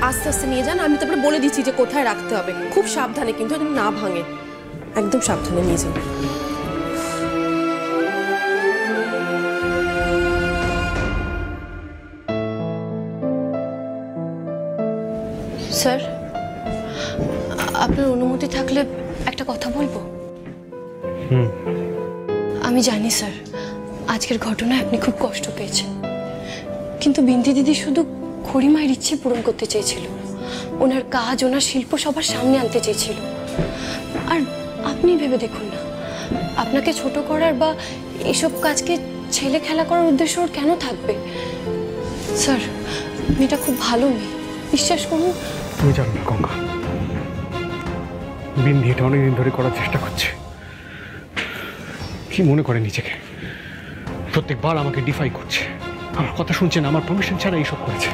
আস্তে আস্তে নিয়ে যান, আমি তারপরে বলে দিচ্ছি যে কোথায় রাখতে হবে। খুব সাবধানে কিন্তু, যেন না ভাঙে, একদম সাবধানে নিয়ে যান। স্যার, আপনার অনুমতি থাকলে একটা কথা বলবো। আমি জানি স্যার, আজকের ঘটনায় আপনি খুব কষ্ট পেয়েছেন, কিন্তু বিন্দি দিদি শুধু খড়িমায়ের ইচ্ছে পূরণ করতে চেয়েছিল। ওনার কাজ, ওনার শিল্প সবার সামনে আনতে চেয়েছিল। আর আপনি ভেবে দেখুন না, আপনাকে ছোট করার বা এসব কাজকে ছেলে খেলা করার উদ্দেশ্য ওর কেন থাকবে? স্যার, মেয়েটা খুব ভালো মেয়ে, বিশ্বাস করুন। তুমি জানো না গঙ্গা, বিন্দি এটা অনেকদিন ধরে করার চেষ্টা করছে। কি মনে করে নিজেকে? প্রত্যেকবার আমাকে ডিফাই করছে, আমার কথা শুনছে না, আমার পারমিশন ছাড়া এইসব করেছে।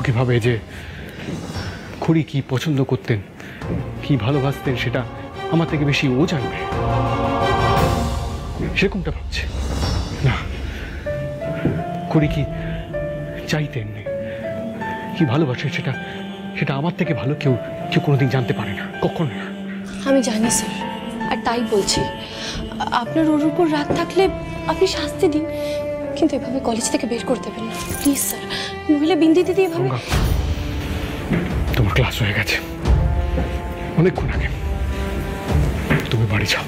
ওকে ভাবে যে খুড়ি কি পছন্দ করতেন, কি ভালোবাসতেন, সেটা আমার থেকে বেশি ও জানবে, সেরকমটা ভাবছে। না, খুড়ি কি চাইতেন, কি ভালোবাসেন, সেটা সেটা আমার থেকে ভালো কেউ কেউ কোনোদিন জানতে পারে না, কখনো না। আমি জানি স্যার, আর তাই বলছি, আপনার ওর উপর রাগ থাকলে আপনি শাস্তি দিন, কিন্তু এভাবে কলেজ থেকে বের করে দেবেন না প্লিজ স্যার, নইলে বিন্দি দিদি এভাবে। তোমার ক্লাস হয়ে গেছে অনেকক্ষণ আগে, তুমি বাড়ি যাও।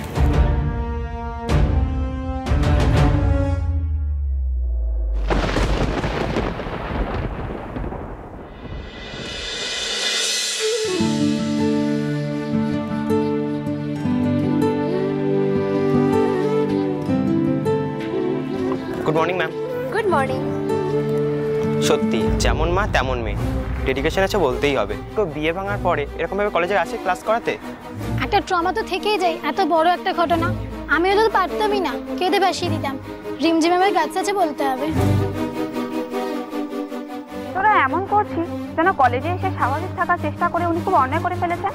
Good morning ma'am. Good morning. সত্যি যেমন মা তেমন মেয়ে, ডেডিকেশন আছে বলতেই হবে। তো বিয়ে ভাঙার পরে এরকমভাবে কলেজে আসে ক্লাস করাতে? একটা ট্রমা তো থেকেই যায়, এত বড় একটা ঘটনা। আমিও তো পারতামই না, কেঁদে ভাসিয়ে দিতাম। রিমঝিম আমার গাছ আছে বলতে হবে। তোরা এমন করছিস যেন কলেজে এসে স্বাভাবিক থাকার চেষ্টা করে উনি খুব অন্যায় করে ফেলেছেন।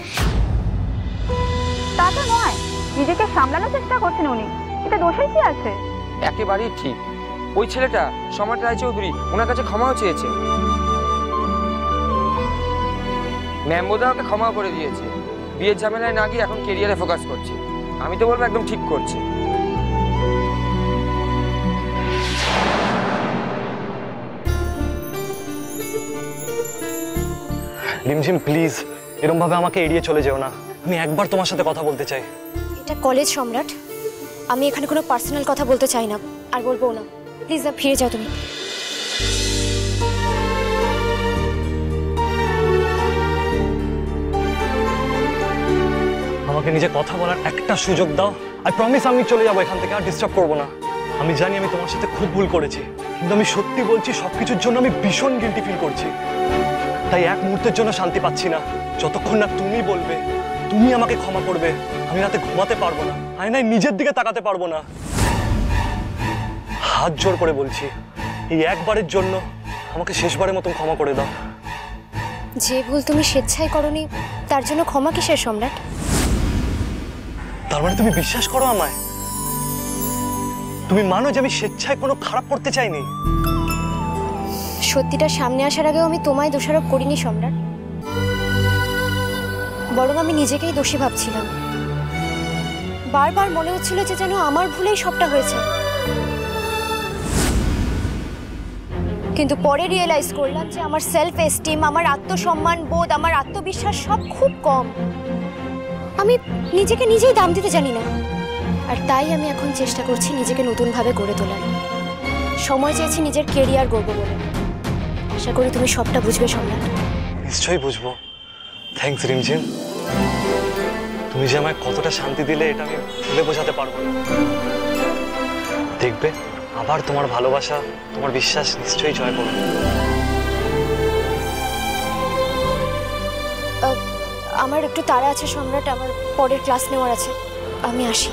তা তো নয়, নিজেকে সামলানোর চেষ্টা করছেন উনি, এটা দোষের কি আছে? একেবারেই ঠিক। ওই ছেলেটা সম্রাট রায়চৌধুরী ওনার কাছে ক্ষমাও চেয়েছে, ম্যাম বোধহয় ওকে ক্ষমাও করে দিয়েছে। বিয়ের ঝামেলায় না গিয়ে এখন কেরিয়ারে ফোকাস করছে। আমি তো বলবো একদম ঠিক করছে। রিমঝিম প্লিজ এরকম ভাবে আমাকে এড়িয়ে চলে যেও না, আমি একবার তোমার সাথে কথা বলতে চাই। এটা কলেজ সম্রাট, আমি এখানে কোনো পার্সোনাল কথা বলতে চাই না, আর বলবো না। প্লিজ ফিরে যাও তুমি। আমাকে নিজে কথা বলার একটা সুযোগ দাও, আই প্রমিস আমি চলে যাবো এখান থেকে, আর ডিস্টার্ব করবো না। আমি জানি আমি তোমার সাথে খুব ভুল করেছি, কিন্তু আমি সত্যি বলছি সবকিছুর জন্য আমি ভীষণ গিল্টি ফিল করছি। তাই এক মুহূর্তের জন্য শান্তি পাচ্ছি না, যতক্ষণ না তুমি বলবে, তুমি আমাকে ক্ষমা করবে। আমি রাতে ঘুমাতে পারবো না, আয়নায় নিজের দিকে তাকাতে পারবো না। হাত জোর করে বলছি, এই একবারের জন্য আমাকে শেষবারের মতন ক্ষমা করে দাও। যে ভুল তুমি স্বেচ্ছায় করনি, তার জন্য ক্ষমা কিসের সম্রাট? তার মানে তুমি বিশ্বাস করো আমায়? তুমি মানো যে আমি স্বেচ্ছায় কোনো খারাপ করতে চাইনি? সত্যিটা সামনে আসার আগেও আমি তোমায় দোষারোপ করিনি সম্রাট, বরং আমি নিজেকেই দোষী ভাবছিলাম। বারবার মনে হচ্ছিল যে যেন আমার ভুলেই সবটা হয়েছে, কিন্তু পরে রিয়েলাইজ করলাম যে আমার সেলফ এস্টিম, আমার আত্মসম্মান বোধ, আমার আত্মবিশ্বাস সব খুব কম। আমি নিজেকে নিজেই দাম দিতে জানি না, আর তাই আমি এখন চেষ্টা করছি নিজেকে নতুনভাবে গড়ে তোলার। সময় চেয়েছি নিজের কেরিয়ার গড়বো বলে। আশা করি তুমি সবটা বুঝবে সম্রাট। নিশ্চয়ই বুঝবো। থ্যাঙ্কস রিমঝিম, তুমি যে আমায় কতটা শান্তি দিলে এটা আমি ভুলে বোঝাতে পারবো না। দেখবে আবার তোমার ভালোবাসা, তোমার বিশ্বাস নিশ্চয়ই জয় করবে। আমার একটু তাড়া আছে সম্রাট, আমার পরের ক্লাস নেওয়ার আছে, আমি আসি।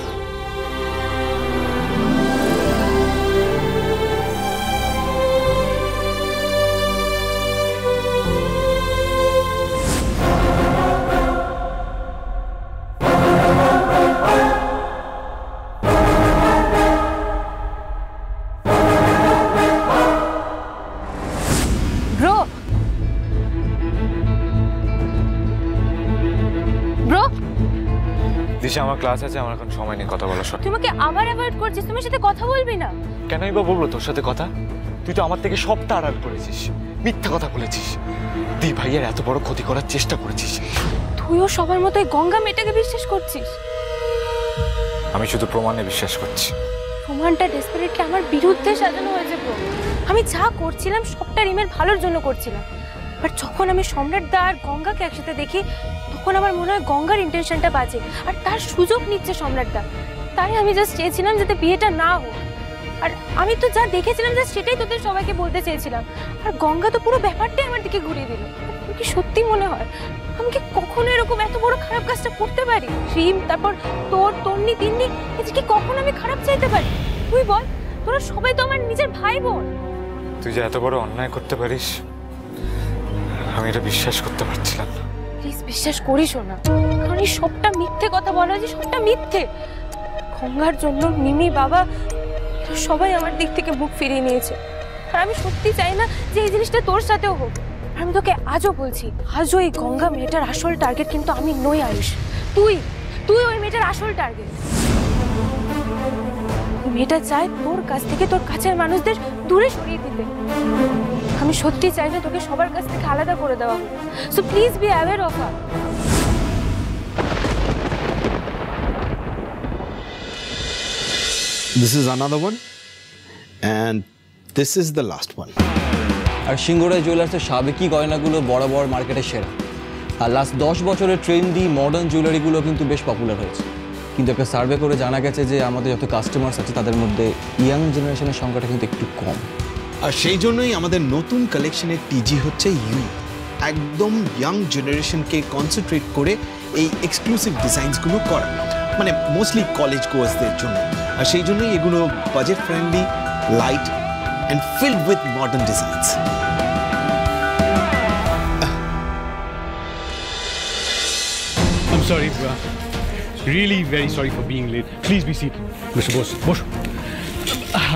দিশা, আমার ক্লাস আছে, আমার এখন সময় নেই কথা বলার। তুই আমাকে আবার অ্যাভয়েড করছিস, তোমার সাথে কথা বলবি না? কেনই বা বলবো তোর সাথে কথা? তুই তো আমার থেকে সবটা আড়াল করেছিস, মিথ্যা কথা বলেছিস, দি ভাইয়ের এত বড় ক্ষতি করার চেষ্টা করেছিস। তুইও সবার মতো গঙ্গা মেয়েটাকে বিশ্বাস করছিস? আমি শুধু প্রমাণে বিশ্বাস করছি। প্রমাণটা ডেসপারেটলি আমার বিরুদ্ধে সাজানো হয়েছে ব্রো। আমি যা করছিলাম সবটা রিমের ভালোর জন্য করছিলাম। বাট যখন আমি সম্রাট দা আর গঙ্গাকে একসাথে দেখি, তখন আমার মনে হয় গঙ্গার ইন্টেনশনটা বাজে, আর তার সুযোগ নিচ্ছে সম্রাট দা। তাই আমি জাস্ট চেয়েছিলাম যাতে বিয়েটা না হোক। আর আমি তো যা দেখেছিলাম জাস্ট সেটাই তোদের সবাইকে বলতে চেয়েছিলাম। আর গঙ্গা তো পুরো ব্যাপারটাই আমার দিকে ঘুরিয়ে দিল। তোর কি সত্যি মনে হয় আমি কি কখনো এরকম এত বড় খারাপ কাজটা করতে পারি? রিম, তারপর তন্নি, তিন্নি, এতে কি কখনো আমি খারাপ চাইতে পারি? তুই বল, তোরা সবাই তো আমার নিজের ভাই বোন। তুই যে এত বড় অন্যায় করতে পারিস আমি এটা বিশ্বাস করতে পারছিলাম না। প্লিজ বিশ্বাস করিস না, কারণ এই সবটা মিথ্যে কথা বলা হয়েছে, সবটা মিথ্যে। গঙ্গার জন্য মিমি, বাবা, এরা সবাই আমার দিক থেকে মুখ ফিরিয়ে নিয়েছে। আর আমি সত্যি চাই না যে এই জিনিসটা তোর সাথেও হোক। আমি তোকে আজও বলছি, আজও এই গঙ্গা মেয়েটার আসল টার্গেট কিন্তু আমি নই আয়ুষ। তুই ওই মেয়েটার আসল টার্গেট। মেয়েটা চায় তোর কাছ থেকে তোর কাছের মানুষদের দূরে সরিয়ে দিতে। আমি সত্যি চাই না তোকে সবার কাছ থেকে আলাদা করে দেওয়া হোক। So please be aware of her. This is another one and this is the last one. আর সিংহরায় জুয়েলার্সের সাবেকি গয়নাগুলো বরাবর মার্কেটে সেরা। আর লাস্ট 10 বছরের ট্রেন্ডি মডার্ন জুয়েলারিগুলো কিন্তু বেশ পপুলার হয়েছে। কিন্তু একটা সার্ভে করে জানা গেছে যে আমাদের যত কাস্টমার্স আছে তাদের মধ্যে ইয়াং জেনারেশনের সংখ্যাটা কিন্তু একটু কম। আর সেই জন্যই আমাদের নতুন কালেকশনের টিজি হচ্ছে ইউ। একদম ইয়াং জেনারেশনকে কনসেন্ট্রেট করে এই এক্সক্লুসিভ ডিজাইনসগুলো করা, মানে মোস্টলি কলেজ গোয়ার্সদের জন্য। আর সেই জন্যই এগুলো budget friendly, light and filled with modern designs. I'm sorry, really very sorry for being late. Please be seated. Mr. Bose, বসো।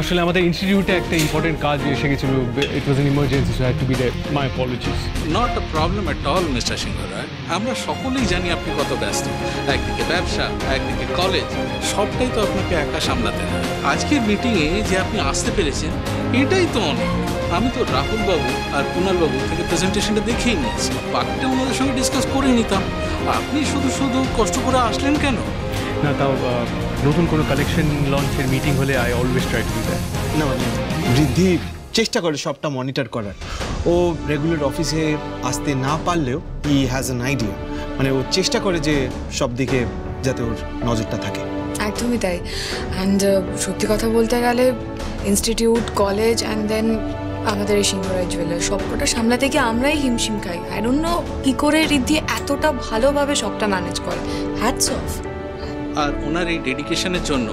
আসলে আমাদের ইনস্টিটিউটে একটা ইম্পর্টেন্ট কাজ এসে গেছিল। It was an emergency, so I had to be there. My apologies. Not a problem at all, Mr. Singhoray. আমরা সকলেই জানি আপনি কত ব্যস্ত। একদিকে ব্যবসা, একদিকে কলেজ, সবটাই তো আপনাকে একা সামলাতে হয়। আজকের মিটিংয়ে যে আপনি আসতে পেরেছেন এটাই তো অনেক। আমি তো রাহুল বাবু আর কুণাল বাবু থেকে প্রেজেন্টেশনটা দেখেই নিয়েছি, বাকিটা ওনাদের সঙ্গে ডিসকাস করে নিতাম। আপনি শুধু কষ্ট করে আসলেন কেন? না, তাও নতুন কোনো কালেকশন লঞ্চের মিটিং হলে I always try to do that. না, বৃদ্ধি চেষ্টা করে সবটা মনিটর করার। ও রেগুলার অফিসে আসতে না পারলেও হি হ্যাজ অ্যান আইডিয়া, মানে ও চেষ্টা করে যে সব দিকে যাতে ওর নজরটা থাকে। একদমই তাই। অ্যান্ড সত্যি কথা বলতে গেলে ইনস্টিটিউট, কলেজ অ্যান্ড দেন আমাদের এই সিংহরায় জুয়েলার্স সবকটা সামলাতে গিয়ে আমরাই হিমশিম খাই। আই ডোন্ট নো কী করে রিদ্ধি এতটা ভালোভাবে সবটা ম্যানেজ করে। Hats off. আর ওনার এই ডেডিকেশনের জন্য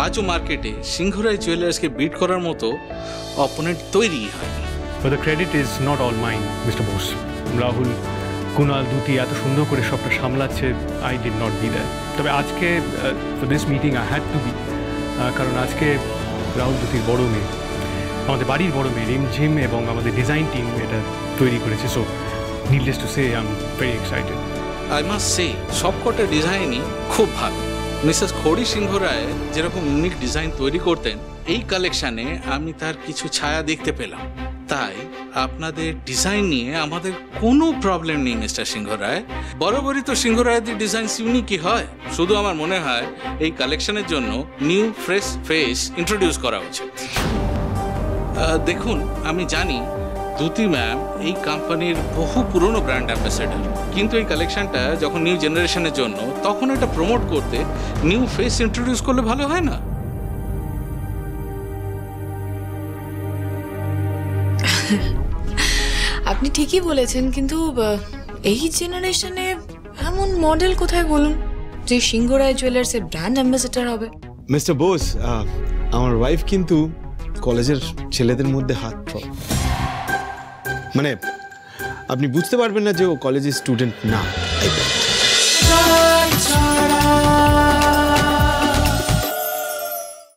আজও মার্কেটে সিংহরায় জুয়েলার্সকে বিট করার মতো অপোনেন্ট তৈরি হয়নি। But the credit is not all mine, Mr. Bose. Rahul, Kunal, দুতি এত সুন্দর করে সবটা সামলাচ্ছে, I did not be there. তবে আজকে for this meeting I had to be, কারণ আজকে রাহুল দুতির বড় মেয়ে, আমাদের বাড়ির বড় মেয়ে রিমঝিম এবং আমাদের ডিজাইন টিম এটা তৈরি করেছে। So needless to say I'm very excited. I must say সবকটা ডিজাইনই খুব ভালো। মিসেস খড়ি সিংহরায় যেরকম ইউনিক ডিজাইন তৈরি করতেন, এই কালেকশানে আমি তার কিছু ছায়া দেখতে পেলাম। তাই আপনাদের ডিজাইন নিয়ে আমাদের কোনো প্রবলেম নেই মিস্টার সিংহরায়। বরাবরই তো সিংহরায়দের ডিজাইন ইউনিকই হয়। শুধু আমার মনে হয় এই কালেকশনের জন্য নিউ ফ্রেশ ফেস ইন্ট্রোডিউস করা উচিত। দেখুন, আমি জানি দুতি ম্যাম এই কোম্পানির বহু পুরনো ব্র্যান্ড অ্যাম্বাসেডার, কিন্তু এই কালেকশনটা যখন নিউ জেনারেশনের জন্য, তখন এটা প্রমোট করতে নিউ ফেস ইন্ট্রোডিউস করলে ভালো হয় না? আপনি ঠিকই বলেছেন, কিন্তু এই জেনারেশনে এমন মডেল কোথায় বলুন যে সিংহরায় জুয়েলার্সের ব্র্যান্ড অ্যাম্বাসেডার হবে? মিস্টার বোস, আমার ওয়াইফ কিন্তু কলেজের ছেলেদের মধ্যে হাত পড়ে, মানে আপনি বুঝতে পারবেন না যে ও কলেজের স্টুডেন্ট না।